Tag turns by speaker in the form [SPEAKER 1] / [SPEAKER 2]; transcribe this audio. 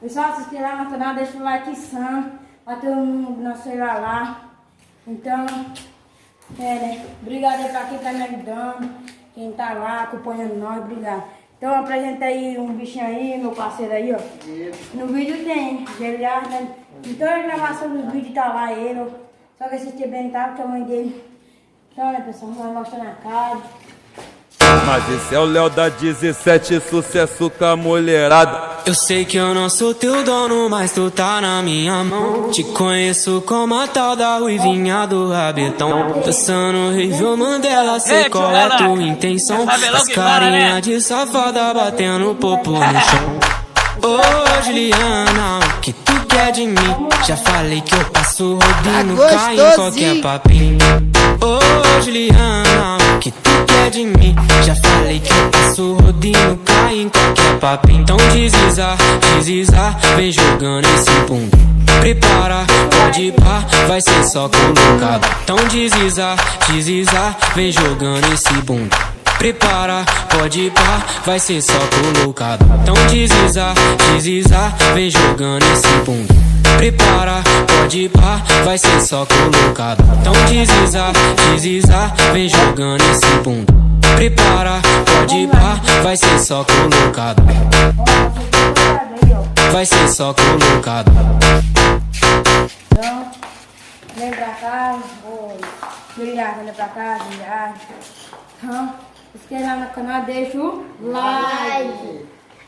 [SPEAKER 1] Pessoal, se inscreva no canal, deixa o like pra todo mundo no celular lá. Então, né? Obrigado aí pra quem tá me ajudando, quem tá lá acompanhando nós, obrigado. Então apresenta aí um bichinho aí, meu parceiro aí, ó. No vídeo tem, Geliar, né? Então a gravação do vídeo tá lá ele, só que assistir bem tá, porque a mãe dele. Então, né, pessoal, vai mostrar na cara.
[SPEAKER 2] Mas esse é o Léo da 17, sucesso com a mulherada.
[SPEAKER 3] Eu sei que eu não sou teu dono, mas tu tá na minha mão. Te conheço como a tal da ruivinha do rabetão. Dançando horrível Mandela, sei qual é a tua intenção. As carinha de safada batendo popo no chão. Ô Juliana, o que tu quer de mim? Já falei que eu passo rodinho, cai em qualquer papinho. Ô Juliana, o que tu quer de mim? Já falei que eu passo rodinho, cai em qualquer papinho. Então deslizar, vem jogando esse bumbum. Prepara, pode ir pá, vai ser só colocado. Então deslizar, vem jogando esse bumbum. Prepara, pode ir pá, vai ser só colocado. Então deslizar, vem jogando esse bumbum. Prepara, pode ir pá, vai ser só colocado. Então deslizar, vem jogando esse bumbum. Prepara, pode ir pá, vai ser só colocado. Vai ser só colocado.
[SPEAKER 1] Então, vem pra cá, obrigado, vem pra cá, obrigado. Então, se inscreva no canal, deixa o like.